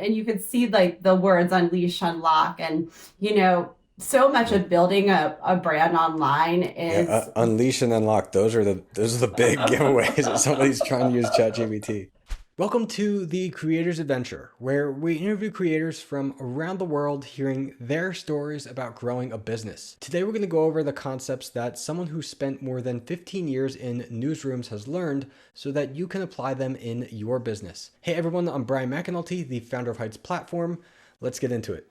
and you could see like the words unleash, unlock, and so much Yeah. of building a brand online Yeah, is unleash and unlock. Those are the big giveaways if somebody's trying to use ChatGPT. Welcome to the Creator's Adventure, where we interview creators from around the world hearing their stories about growing a business. Today we're going to go over the concepts that someone who spent more than 15 years in newsrooms has learned so that you can apply them in your business. Hey everyone, I'm Brian McAnulty, the founder of Heights Platform. Let's get into it.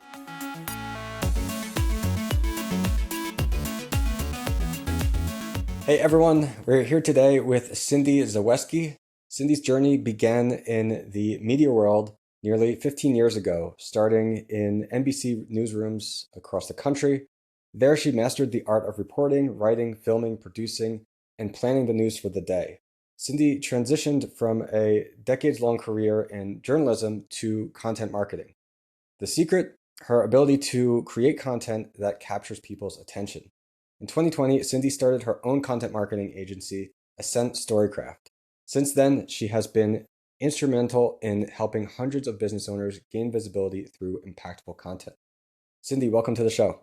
Hey everyone, we're here today with Cyndi Zaweski. Cyndi's journey began in the media world nearly 15 years ago, starting in NBC newsrooms across the country. There she mastered the art of reporting, writing, filming, producing, and planning the news for the day. Cyndi transitioned from a decades-long career in journalism to content marketing. The secret? Her ability to create content that captures people's attention. In 2020, Cyndi started her own content marketing agency, Ascent StoryCraft. Since then, she has been instrumental in helping hundreds of business owners gain visibility through impactful content. Cyndi, welcome to the show.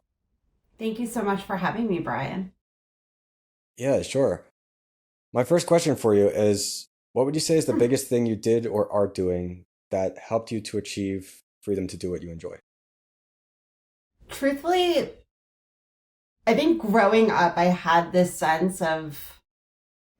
Thank you so much for having me, Brian. Yeah, sure. My first question for you is, what would you say is the biggest thing you did or are doing that helped you to achieve freedom to do what you enjoy? Truthfully, I think growing up, I had this sense of,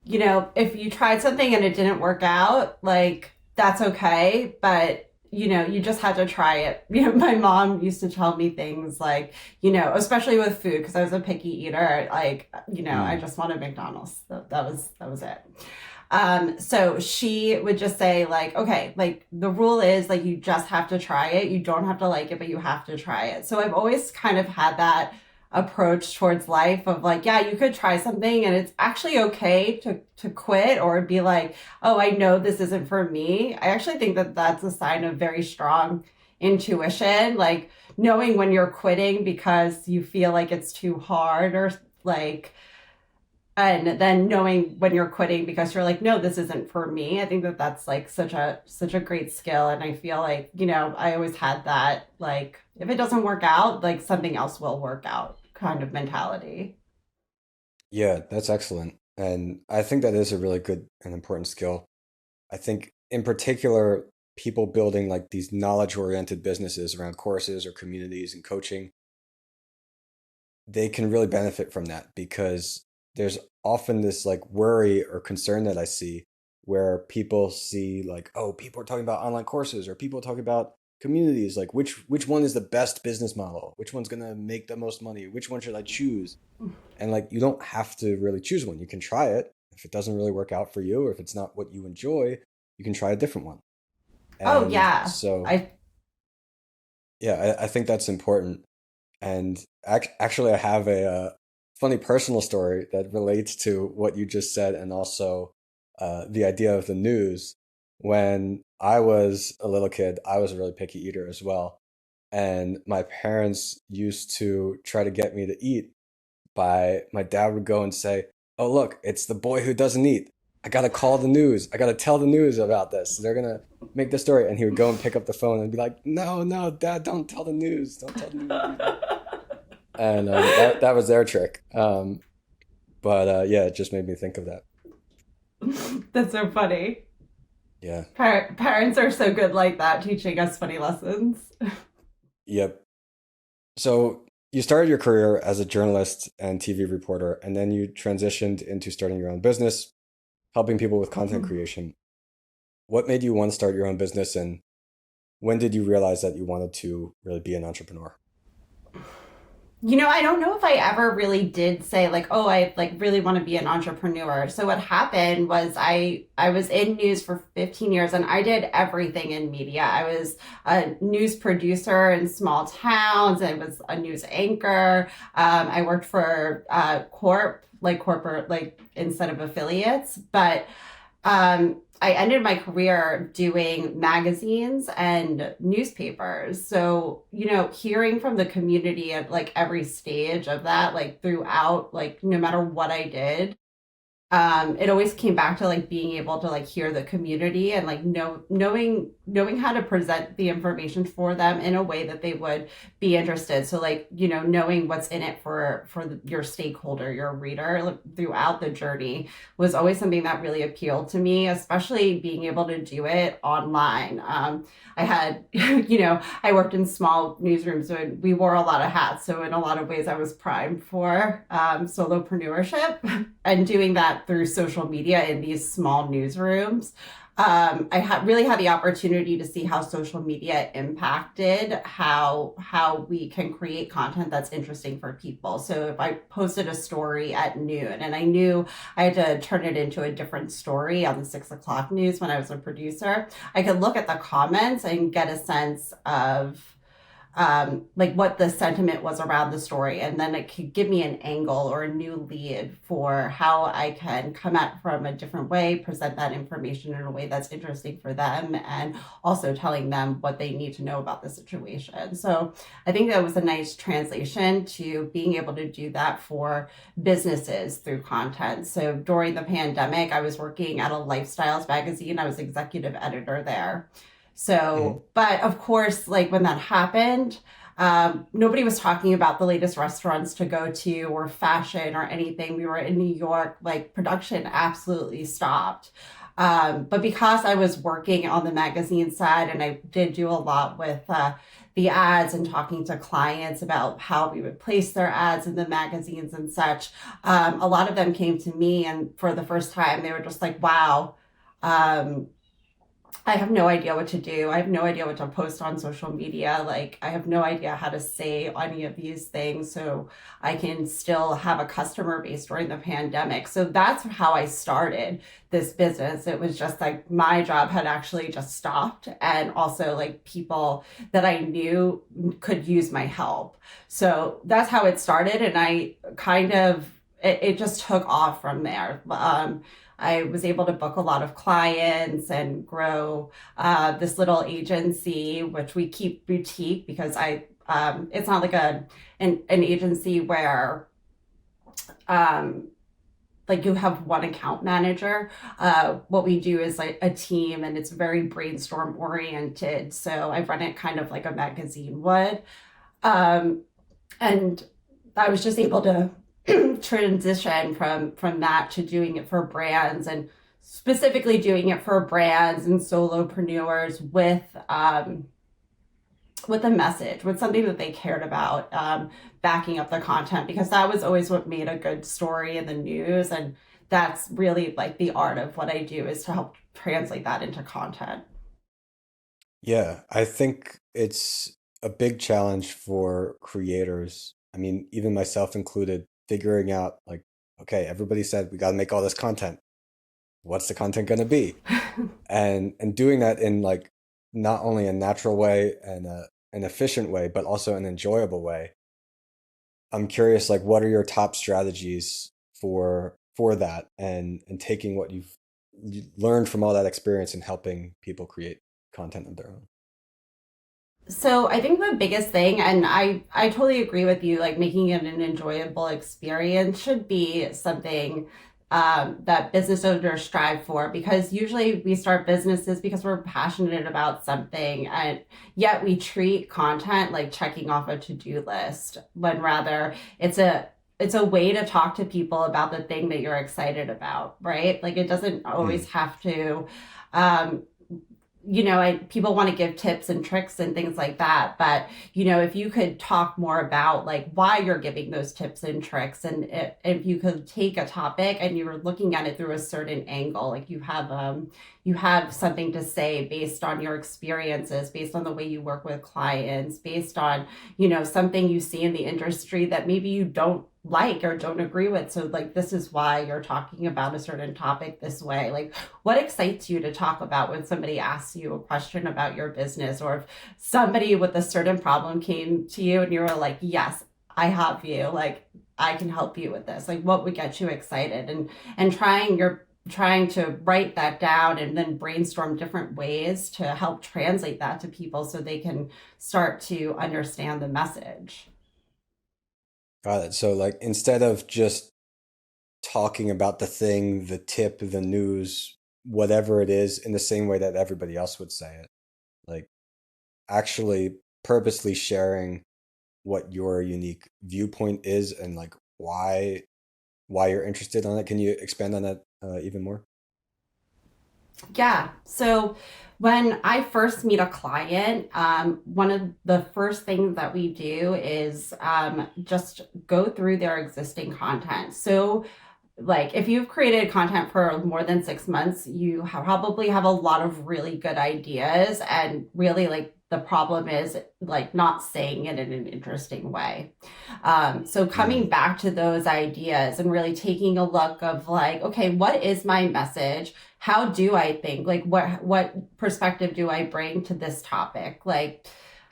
if you tried something and it didn't work out, like that's okay, but you just had to try it. My mom used to tell me things like, especially with food, because I was a picky eater, like, I Mm, just wanted McDonald's. That was it. So she would just say like, okay, like the rule is like you just have to try it. You don't have to like it, but you have to try it. So I've always kind of had that approach towards life of like, yeah, you could try something and it's actually okay to quit or be like, oh, I know this isn't for me. I actually think that that's a sign of very strong intuition, like knowing when you're quitting because you feel like it's too hard or like and then knowing when you're quitting because you're like, no, this isn't for me. I think that that's like such a great skill, and I feel like I always had that, like, if it doesn't work out, like something else will work out kind of mentality. yeah, that's excellent. And I think that is a really good and important skill. I think in particular, people building like these knowledge-oriented businesses around courses or communities and coaching, they can really benefit from that because there's often this like worry or concern that I see where people see like, oh, people are talking about online courses or people are talking about communities, like which one is the best business model? Which one's gonna make the most money? Which one should I choose? And like you don't have to really choose one. You can try it. If it doesn't really work out for you or if it's not what you enjoy, you can try a different one. Oh And yeah, so, I yeah, I think that's important. And actually, I have a funny personal story that relates to what you just said and also the idea of the news. When I was a little kid, I was a really picky eater as well. And my parents used to try to get me to eat my dad would go and say, "Oh, look, it's the boy who doesn't eat. I gotta call the news. I gotta tell the news about this. They're gonna make the story." And he would go and pick up the phone and be like, "No, no, Dad, don't tell the news. Don't tell the news." And that was their trick. But yeah, it just made me think of that. that's so funny. Yeah. Parents are so good like that, teaching us funny lessons. Yep. So you started your career as a journalist and TV reporter, and then you transitioned into starting your own business, helping people with content creation. What made you want to start your own business, and when did you realize that you wanted to really be an entrepreneur? I don't know if I ever really did say like, oh, I like really want to be an entrepreneur. So what happened was I was in news for 15 years and I did everything in media. I was a news producer in small towns. I was a news anchor. I worked for corporate, like instead of affiliates, but I ended my career doing magazines and newspapers. So, hearing from the community at like every stage of that, like throughout, like no matter what I did, it always came back to like being able to like hear the community and like knowing knowing how to present the information for them in a way that they would be interested. So like, knowing what's in it for your stakeholder, your reader throughout the journey was always something that really appealed to me, especially being able to do it online. I had, I worked in small newsrooms and we wore a lot of hats. So in a lot of ways, I was primed for solopreneurship and doing that through social media in these small newsrooms. Really had the opportunity to see how social media impacted how we can create content that's interesting for people. So if I posted a story at noon and I knew I had to turn it into a different story on the 6 o'clock news when I was a producer, I could look at the comments and get a sense of like what the sentiment was around the story, and then it could give me an angle or a new lead for how I can come at from a different way, present that information in a way that's interesting for them, and also telling them what they need to know about the situation. So I think that was a nice translation to being able to do that for businesses through content. So during the pandemic, I was working at a lifestyles magazine. I was executive editor there. Mhm. So, but of course, like when that happened, nobody was talking about the latest restaurants to go to or fashion or anything. We were in New York, like production absolutely stopped. But because I was working on the magazine side and I did do a lot with the ads and talking to clients about how we would place their ads in the magazines and such, a lot of them came to me, and for the first time, they were just like, wow. Um, I have no idea what to do. I have no idea what to post on social media. Like, I have no idea how to say any of these things so I can still have a customer base during the pandemic. So that's how I started this business. It was just like my job had actually just stopped, and also like people that I knew could use my help. So that's how it started. And I kind of, it just took off from there. I was able to book a lot of clients and grow this little agency, which we keep boutique because it's not like an agency where um, like you have one account manager. What we do is like a team, and it's very brainstorm oriented. So I run it kind of like a magazine would. Um, and I was just able to transition from that to doing it for brands, and specifically doing it for brands and solopreneurs with a message, with something that they cared about, backing up the content, because that was always what made a good story in the news, and that's really like the art of what I do, is to help translate that into content. Yeah, I think it's a big challenge for creators. I mean, even myself included, figuring out like, okay, everybody said we got to make all this content. What's the content going to be? And doing that in like not only a natural way and an efficient way, but also an enjoyable way. I'm curious, like, what are your top strategies for that, and taking what you've learned from all that experience and helping people create content of their own. So I think the biggest thing, and I totally agree with you, like making it an enjoyable experience should be something that business owners strive for, because usually we start businesses because we're passionate about something, and yet we treat content like checking off a to-do list, when rather it's a way to talk to people about the thing that you're excited about, right? Like it doesn't Mm. always have to um, people want to give tips and tricks and things like that. But, if you could talk more about like why you're giving those tips and tricks, and if you could take a topic and you were looking at it through a certain angle, like you have something to say based on your experiences, based on the way you work with clients, based on, something you see in the industry that maybe you don't like or don't agree with. So like this is why you're talking about a certain topic this way. Like what excites you to talk about when somebody asks you a question about your business, or if somebody with a certain problem came to you and you were like, yes, I have you, like I can help you with this, like what would get you excited, and trying to write that down and then brainstorm different ways to help translate that to people so they can start to understand the message. Got it. So like instead of just talking about the thing, the tip, the news, whatever it is, in the same way that everybody else would say it. like actually purposely sharing what your unique viewpoint is and like why you're interested on it. Can you expand on that even more? Yeah. So when I first meet a client, one of the first things that we do is just go through their existing content. So like if you've created content for more than 6 months, you probably have a lot of really good ideas, and really like the problem is like not saying it in an interesting way. So coming Mm, back to those ideas and really taking a look of like, okay, what is my message? How do I think? Like what perspective do I bring to this topic? Like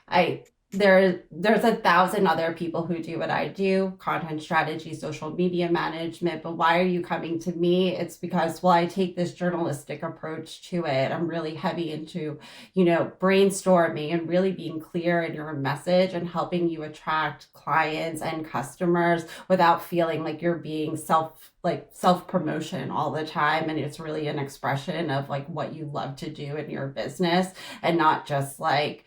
I there's 1,000 other people who do what I do, content strategy, social media management, but why are you coming to me? It's because, well, I take this journalistic approach to it. I'm really heavy into, brainstorming and really being clear in your message and helping you attract clients and customers without feeling like you're being self promotion all the time, and it's really an expression of like what you love to do in your business, and not just like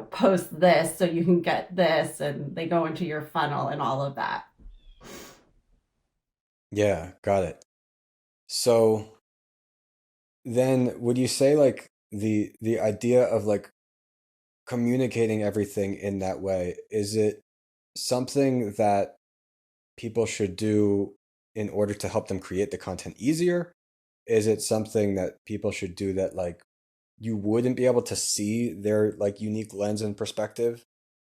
post this so you can get this, and they go into your funnel and all of that. yeah, got it. So then would you say like the idea of like communicating everything in that way, is it something that people should do in order to help them create the content easier? Is it something that people should do that like you wouldn't be able to see their like unique lens and perspective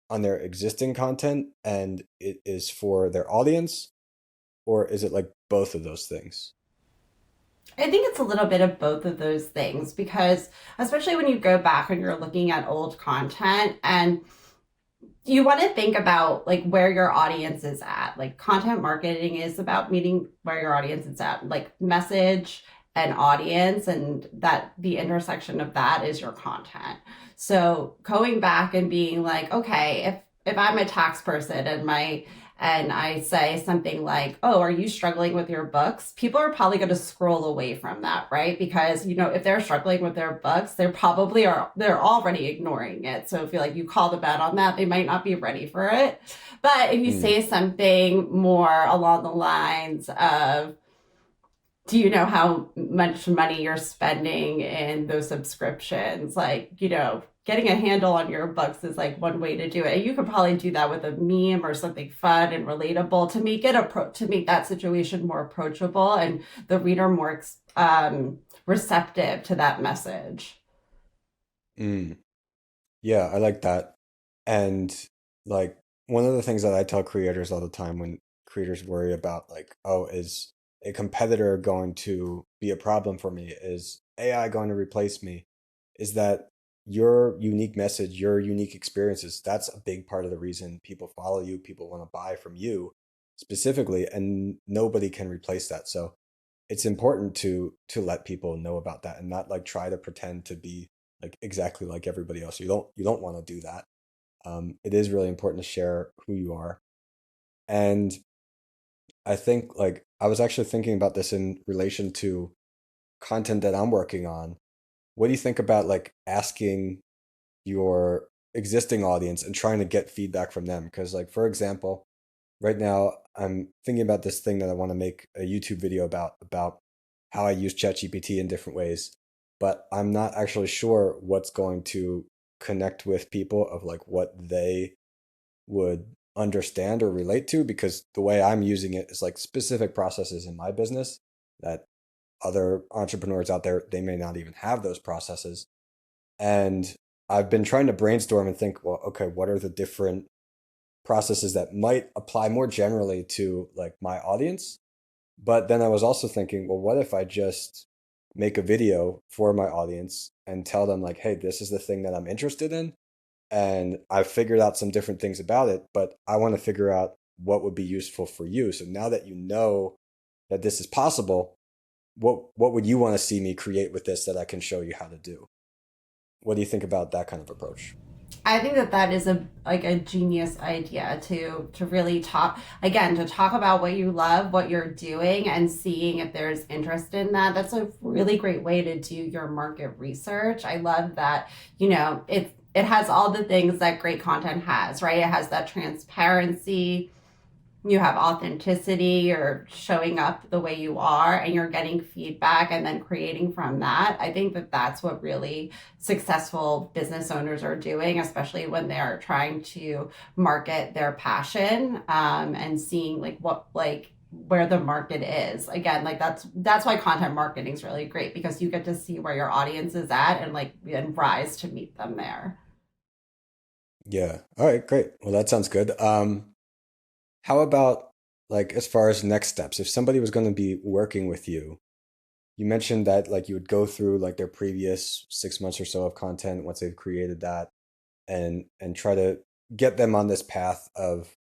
on their existing content and it is for their audience? Or is it like both of those things? I think it's a little bit of both of those things, because especially when you go back and you're looking at old content, and you want to think about like where your audience is at. Like content marketing is about meeting where your audience is at, like message and audience, and that the intersection of that is your content. So going back and being like, okay, if I'm a tax person and I say something like, "Oh, are you struggling with your books?" People are probably going to scroll away from that, right? Because, if they're struggling with their books, they're already ignoring it. So if you call them out on that, they might not be ready for it. But if you Mm, say something more along the lines of, do you know how much money you're spending in those subscriptions? Like, getting a handle on your books is like one way to do it. And you could probably do that with a meme or something fun and relatable to make that situation more approachable and the reader more receptive to that message. mm. Yeah, I like that. And like one of the things that I tell creators all the time when creators worry about like, oh, is a competitor going to be a problem for me? Is AI going to replace me? Is that your unique message, your unique experiences, that's a big part of the reason people follow you, people want to buy from you specifically, and nobody can replace that. So it's important to let people know about that and not like try to pretend to be like exactly like everybody else. You don't want to do that. It is really important to share who you are. And I think like I was actually thinking about this in relation to content that I'm working on. What do you think about like asking your existing audience and trying to get feedback from them? Because like for example, right now I'm thinking about this thing that I want to make a YouTube video about how I use ChatGPT in different ways, but I'm not actually sure what's going to connect with people of like what they would understand or relate to because the way I'm using it is like specific processes in my business that other entrepreneurs out there they may not even have those processes. And I've been trying to brainstorm and think, well, okay, what are the different processes that might apply more generally to like my audience? But then I was also thinking, well, what if I just make a video for my audience and tell them like, hey, this is the thing that I'm interested in and I've figured out some different things about it, but I want to figure out what would be useful for you. So now that you know that this is possible, what would you want to see me create with this that I can show you how to do? What do you think about that kind of approach? I think that that is a genius idea to really talk again, to talk about what you love, what you're doing, and seeing if there's interest in that. That's a really great way to do your market research. I love that, it has all the things that great content has, right? It has that transparency, you have authenticity, you're showing up the way you are, and you're getting feedback and then creating from that. I think that that's what really successful business owners are doing, especially when they're trying to market their passion, and seeing where the market is. Again, like that's why content marketing is really great, because you get to see where your audience is at and rise to meet them there. Yeah. All right, great. Well, that sounds good. How about like as far as next steps? If somebody was going to be working with you, you mentioned that like you would go through like their previous 6 months or so of content once they've created that and try to get them on this path of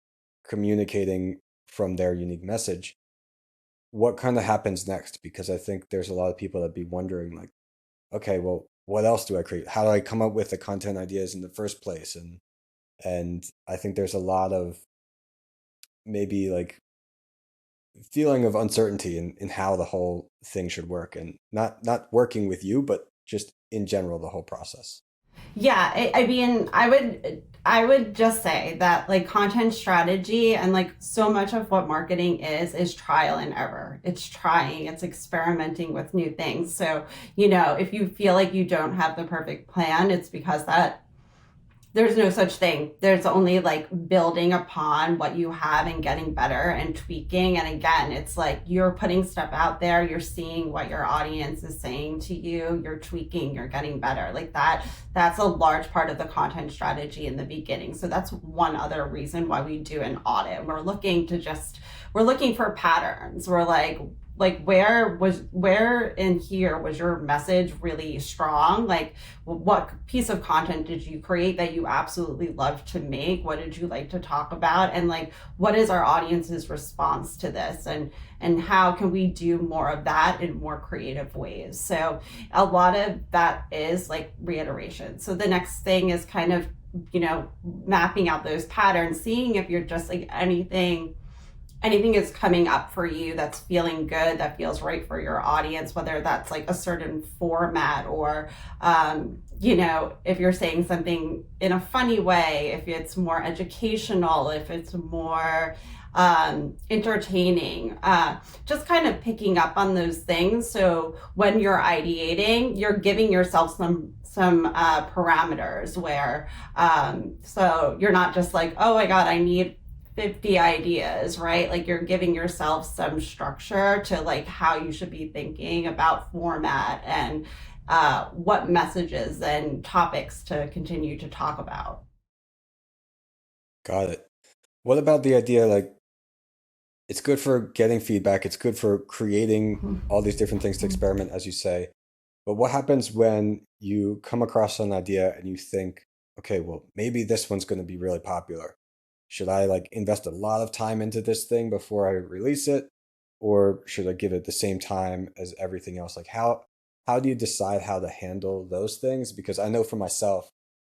communicating from their unique message. What kind of happens next? Because I think there's a lot of people that be wondering like, okay, well, what else do I create? How do I come up with the content ideas in the first place? And I think there's a lot of maybe like feeling of uncertainty in how the whole thing should work, and not working with you, but just in general the whole process. Yeah, I mean, I would just say that like content strategy and like so much of what marketing is trial and error. It's trying, it's experimenting with new things. So, if you feel like you don't have the perfect plan, it's because that there's no such thing. There's only like building upon what you have and getting better and tweaking. And again, it's like you're putting stuff out there, you're seeing what your audience is saying to you, you're tweaking, you're getting better. Like that's a large part of the content strategy in the beginning. So that's one other reason why we do an audit. We're looking for patterns. We're like where in here was your message really strong? Like what piece of content did you create that you absolutely love to make? What did you like to talk about? And like what is our audience's response to this? And how can we do more of that in more creative ways? So a lot of that is like reiteration. So the next thing is kind of, mapping out those patterns, seeing if you're just like anything is coming up for you that's feeling good, that feels right for your audience, whether that's like a certain format or, if you're saying something in a funny way, if it's more educational, if it's more entertaining, just kind of picking up on those things. So when you're ideating, you're giving yourself some parameters where, so you're not just like, oh my God, I need 50 ideas, right? Like you're giving yourself some structure to like how you should be thinking about format and what messages and topics to continue to talk about. Got it. What about the idea like it's good for getting feedback, it's good for creating all these different things to experiment, as you say. But what happens when you come across an idea and you think, okay, well, maybe this one's going to be really popular. Should I like invest a lot of time into this thing before I release it? Or should I give it the same time as everything else? Like how do you decide how to handle those things? Because I know for myself,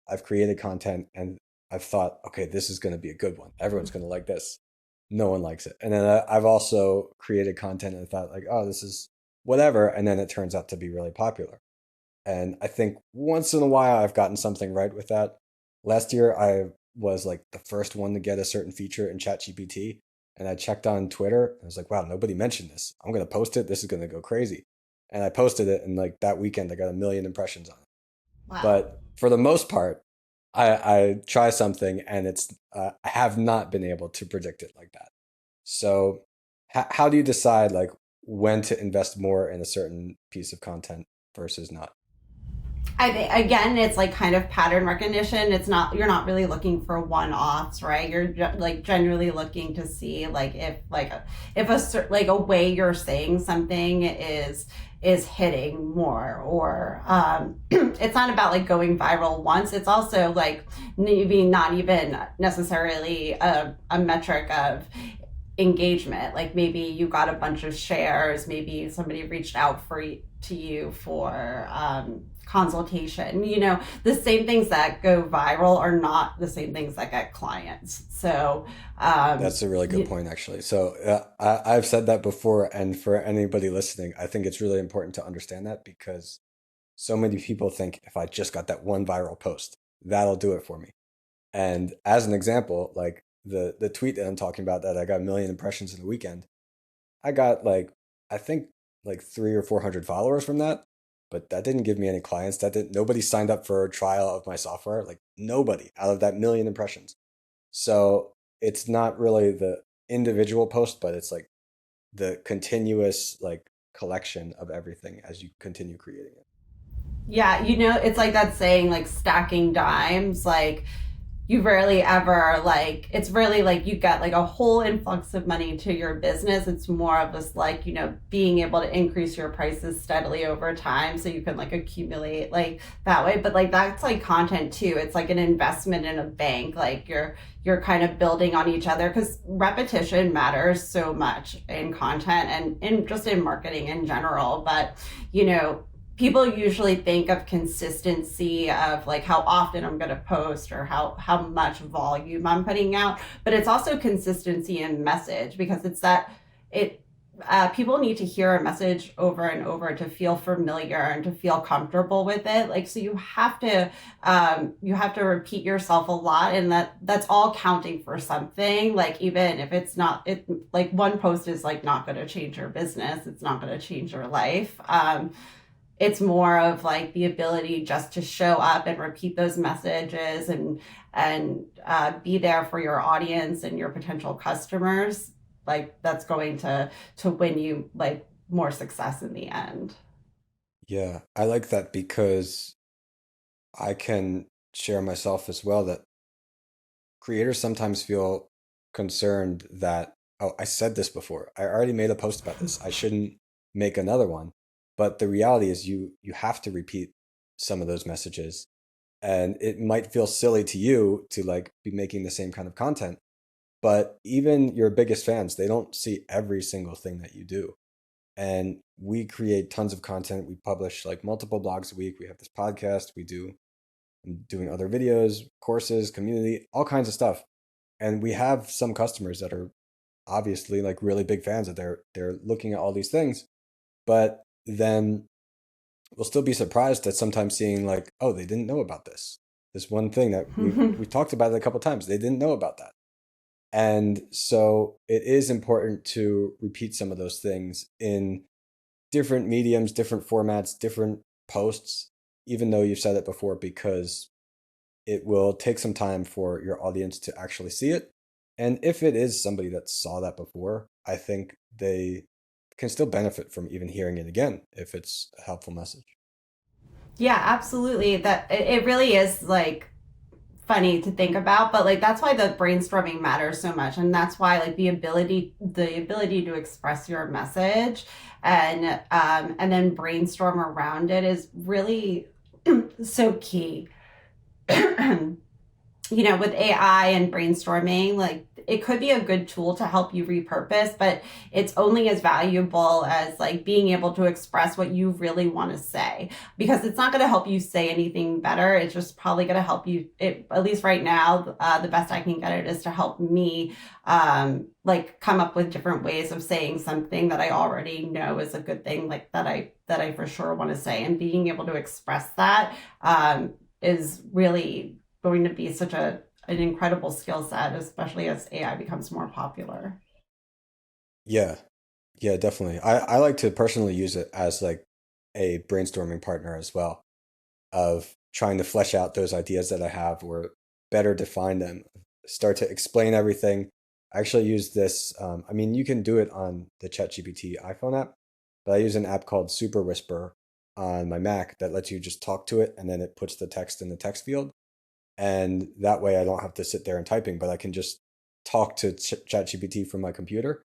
I've created content and I've thought, okay, this is going to be a good one. Everyone's going to like this. No one likes it. And then I've also created content and thought like, oh, this is whatever. And then it turns out to be really popular. And I think once in a while I've gotten something right with that. Last year I was like the first one to get a certain feature in ChatGPT. And I checked on Twitter and I was like, wow, nobody mentioned this. I'm going to post it. This is going to go crazy. And I posted it, and like that weekend I got 1 million impressions on it. Wow. But for the most part, I try something and it's I have not been able to predict it like that. So how do you decide like when to invest more in a certain piece of content versus not? I think again, it's like kind of pattern recognition. It's not You're not really looking for one-offs, right? You're like generally looking to see like if like a way you're saying something is hitting more, or it's not about like going viral once. It's also like maybe not even necessarily a metric of engagement. Like maybe you got a bunch of shares, maybe somebody reached out to you for consultation. The same things that go viral are not the same things that get clients. So, That's a really good point, actually. So I've said that before, and for anybody listening, I think it's really important to understand that because so many people think if I just got that one viral post, that'll do it for me. And as an example, like the tweet that I'm talking about that I got 1 million impressions in a weekend, I got like I think like 300 or 400 followers from that, but that didn't give me any clients. That didn't Nobody signed up for a trial of my software. Like nobody out of that 1 million impressions. So it's not really the individual post, but it's like the continuous like collection of everything as you continue creating it. yeah, it's like that saying, like stacking dimes. Like you rarely ever, like, it's really like you get like a whole influx of money to your business. It's more of this, like, being able to increase your prices steadily over time so you can like accumulate like that way. But like that's like content too. It's like an investment in a bank. Like you're kind of building on each other, because repetition matters so much in content and in just in marketing in general. But you know people usually think of consistency of like how often I'm going to post or how much volume I'm putting out, but it's also consistency in message, because it's that it people need to hear a message over and over to feel familiar and to feel comfortable with it. Like, so you have to repeat yourself a lot, and that's all counting for something. Like, even if it's not it like one post is like not going to change your business, it's not going to change your life. It's more of like the ability just to show up and repeat those messages, and be there for your audience and your potential customers. Like that's going to win you like more success in the end. Yeah, I like that because I can share myself as well that creators sometimes feel concerned that, oh, I said this before. I already made a post about this. I shouldn't make another one. But the reality is you have to repeat some of those messages. And it might feel silly to you to like be making the same kind of content, but even your biggest fans, they don't see every single thing that you do. And we create tons of content. We publish like multiple blogs a week. We have this podcast. I'm doing other videos, courses, community, all kinds of stuff. And we have some customers that are obviously like really big fans that they're looking at all these things, but then we'll still be surprised at sometimes seeing like, oh, they didn't know about this one thing that we've talked about it a couple times. They didn't know about that. And so it is important to repeat some of those things in different mediums, different formats, different posts, even though you've said it before, because it will take some time for your audience to actually see it. And if it is somebody that saw that before, I think they can still benefit from even hearing it again if it's a helpful message. Yeah, absolutely. That it really is like funny to think about, but like that's why the brainstorming matters so much, and that's why like the ability to express your message and then brainstorm around it is really so key. With AI and brainstorming, like it could be a good tool to help you repurpose, but it's only as valuable as like being able to express what you really want to say, because it's not going to help you say anything better. It's just probably going to help you, at least right now, the best I can get it is to help me like come up with different ways of saying something that I already know is a good thing, like that I for sure want to say, and being able to express that is really going to be such an incredible skill set, especially as AI becomes more popular. Yeah, yeah, definitely. I like to personally use it as like a brainstorming partner as well, of trying to flesh out those ideas that I have or better define them, start to explain everything. I actually use this. I mean, you can do it on the ChatGPT iPhone app, but I use an app called Super Whisper on my Mac that lets you just talk to it and then it puts the text in the text field. And that way I don't have to sit there and typing, but I can just talk to ChatGPT from my computer,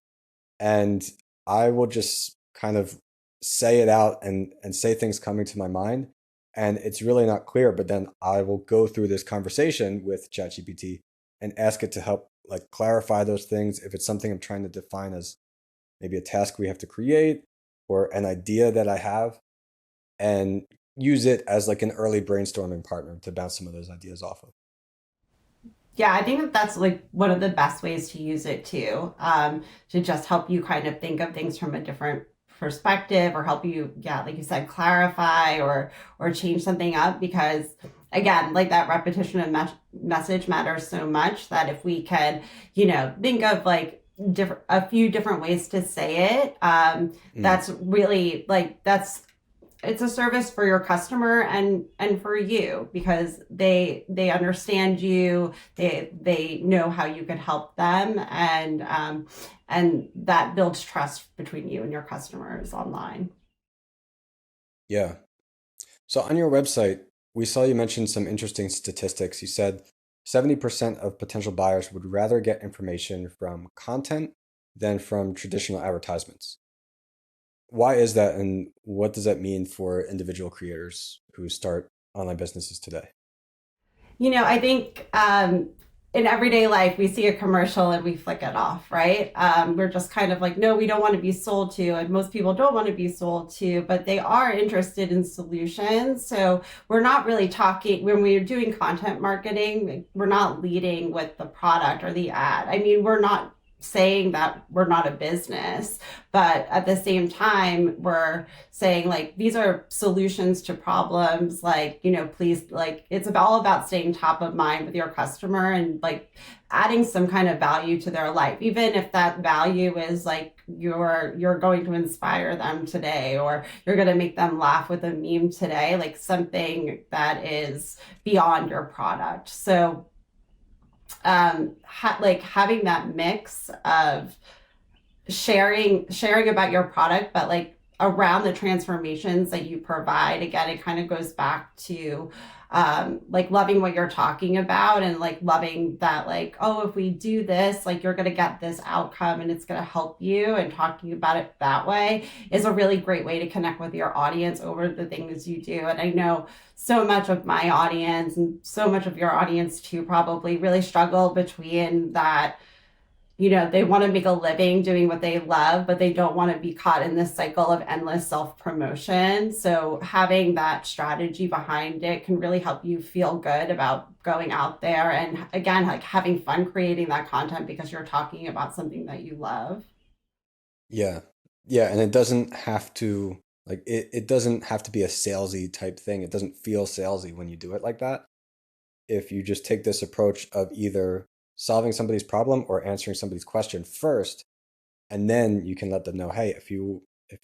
and I will just kind of say it out and say things coming to my mind, and it's really not clear, but then I will go through this conversation with ChatGPT and ask it to help like clarify those things if it's something I'm trying to define as maybe a task we have to create or an idea that I have. And use it as like an early brainstorming partner to bounce some of those ideas off of. Yeah, I think that that's like one of the best ways to use it too, to just help you kind of think of things from a different perspective, or help you, yeah, like you said, clarify or change something up. Because again, like that repetition of message matters so much, that if we could, think of like a few different ways to say it, Mm, that's really like it's a service for your customer and for you, because they understand you, they know how you can help them, and that builds trust between you and your customers online. yeah. So on your website, we saw you mention some interesting statistics. You said 70% of potential buyers would rather get information from content than from traditional advertisements. Why is that, and what does that mean for individual creators who start online businesses today? I think in everyday life, we see a commercial and we flick it off, right? We're just kind of like, no, we don't want to be sold to. And most people don't want to be sold to, but they are interested in solutions. So we're not really talking, when we're doing content marketing, we're not leading with the product or the ad. I mean, we're not saying that we're not a business, but at the same time, we're saying like these are solutions to problems, like, please, like, it's all about staying top of mind with your customer, and like adding some kind of value to their life, even if that value is like you're going to inspire them today, or you're going to make them laugh with a meme today, like something that is beyond your product. So like having that mix of sharing about your product, but like around the transformations that you provide. Again, it kind of goes back to like loving what you're talking about, and like loving that, like, oh, if we do this, like you're going to get this outcome and it's going to help you, and talking about it that way is a really great way to connect with your audience over the things you do. And I know so much of my audience, and so much of your audience too, probably really struggle between that. They want to make a living doing what they love, but they don't want to be caught in this cycle of endless self promotion. So having that strategy behind it can really help you feel good about going out there, and again, like having fun creating that content because you're talking about something that you love. Yeah. Yeah, and it doesn't have to it doesn't have to be a salesy type thing. It doesn't feel salesy when you do it like that. If you just take this approach of either solving somebody's problem or answering somebody's question first, and then you can let them know, hey, if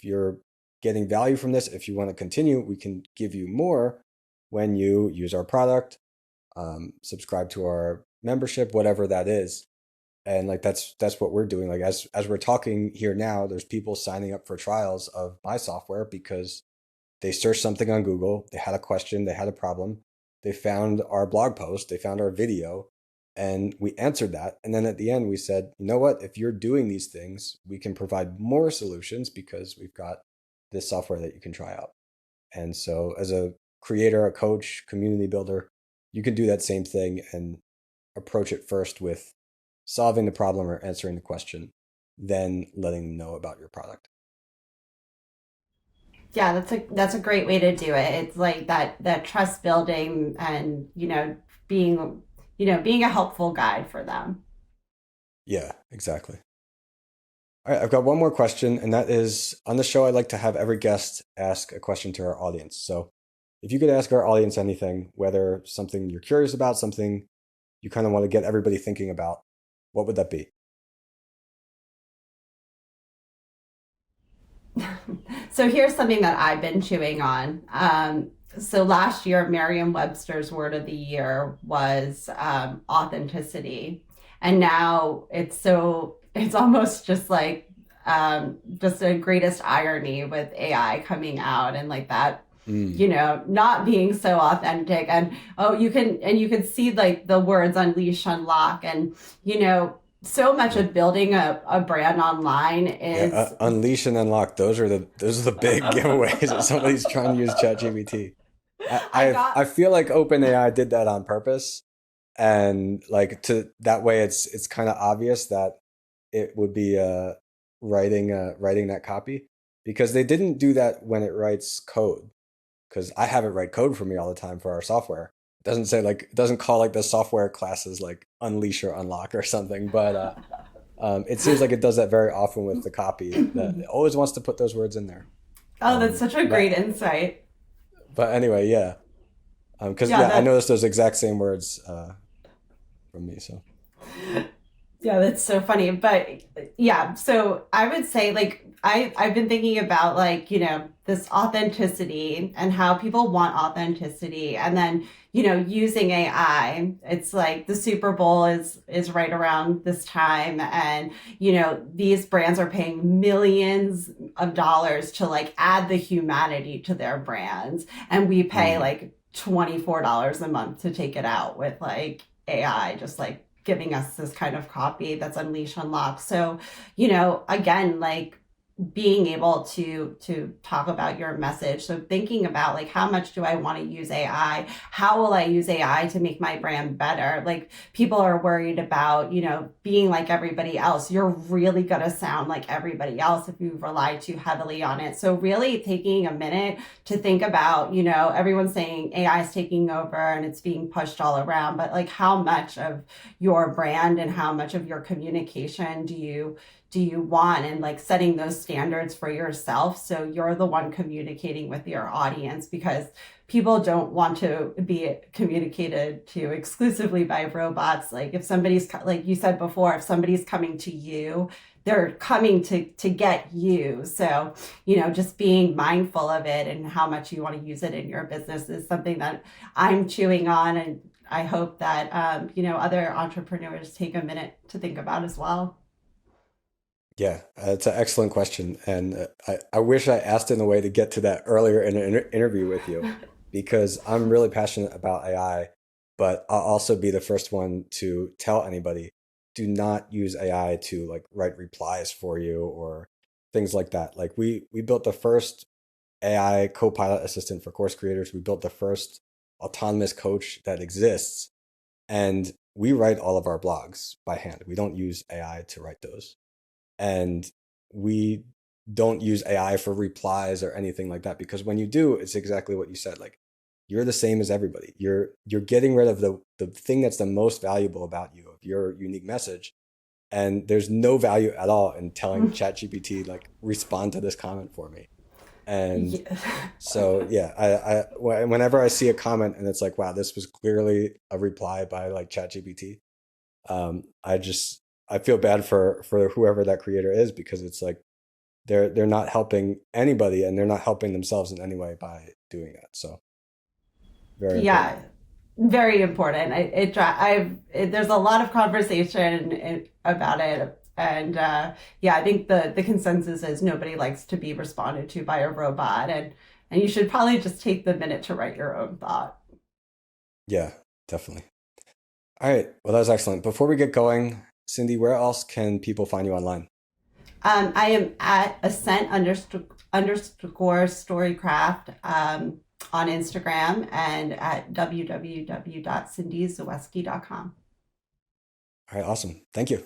you're getting value from this, if you want to continue, we can give you more when you use our product, subscribe to our membership, whatever that is. And like that's what we're doing. Like as we're talking here now, there's people signing up for trials of my software because they searched something on Google, they had a question, they had a problem, they found our blog post, they found our video, and we answered that. And then at the end, we said, you know what? If you're doing these things, we can provide more solutions because we've got this software that you can try out. And so, as a creator, a coach, community builder, you can do that same thing and approach it first with solving the problem or answering the question, then letting them know about your product. Yeah, that's a great way to do it. It's like that trust building, and being being a helpful guide for them. Yeah, exactly. All right, I've got one more question, and that is on the show, I like to have every guest ask a question to our audience. So if you could ask our audience anything, whether something you're curious about, something you kind of want to get everybody thinking about, what would that be? So here's something that I've been chewing on. So last year, Merriam-Webster's word of the year was authenticity, and now it's almost just like just the greatest irony with AI coming out, and like that, Mm, not being so authentic. And oh, you can see like the words unleash, unlock, and so much yeah. of building a brand online Yeah, is unleash and unlock. Those are the big giveaways if somebody's trying to use ChatGPT. I got I feel like OpenAI did that on purpose, and like to that way, it's kind of obvious that it would be writing that copy because they didn't do that when it writes code. because I have it write code for me all the time for our software. It doesn't say like, it doesn't call like the software classes like unleash or unlock or something, but it seems like it does that very often with the copy, that it always wants to put those words in there. Oh, that's such a great But insight. anyway, yeah, because Yeah, yeah, I that noticed those exact same words from me. So Yeah, that's so funny. But yeah, so I would say like I've been thinking about like, this authenticity and how people want authenticity and then, using AI. It's like the Super Bowl is right around this time and, these brands are paying millions of dollars to like add the humanity to their brands and we pay mm, like $24 a month to take it out with like AI just like giving us this kind of copy that's unleash unlock. So, again, like being able to talk about your message. So thinking about like how much do I want to use AI? How will I use AI to make my brand better? Like people are worried about, being like everybody else. You're really going to sound like everybody else if you rely too heavily on it. So really taking a minute to think about, everyone's saying AI is taking over and it's being pushed all around, but like how much of your brand and how much of your communication do you want and like setting those standards for yourself so you're the one communicating with your audience because people don't want to be communicated to exclusively by robots. Like if somebody's like you said before, if somebody's coming to you, they're coming to get you. So just being mindful of it and how much you want to use it in your business is something that I'm chewing on, and I hope that other entrepreneurs take a minute to think about as well. yeah, it's an excellent question, and I wish I asked in a way to get to that earlier in an interview with you, because I'm really passionate about AI, but I'll also be the first one to tell anybody, do not use AI to like write replies for you or things like that. Like we built the first AI co-pilot assistant for course creators. We built the first autonomous coach that exists, and we write all of our blogs by hand. We don't use AI to write those, and we don't use AI for replies or anything like that, because when you do, it's exactly what you said. Like you're the same as everybody. You're getting rid of the thing that's the most valuable about you, of your unique message. And there's no value at all in telling ChatGPT like respond to this comment for me. And Yeah. so yeah, whenever I see a comment and it's like, wow, this was clearly a reply by like ChatGPT, I just I feel bad for whoever that creator is, because it's like they're not helping anybody and they're not helping themselves in any way by doing that. So very important. Yeah, very important. There's a lot of conversation about it, and yeah, I think the consensus is nobody likes to be responded to by a robot, and you should probably just take the minute to write your own thought. Yeah, definitely. All right. Well, that was excellent. Before we get going, Cyndi, where else can people find you online? I am at Ascent underscore StoryCraft on Instagram and at www.cyndyzaweski.com. All right, awesome. Thank you.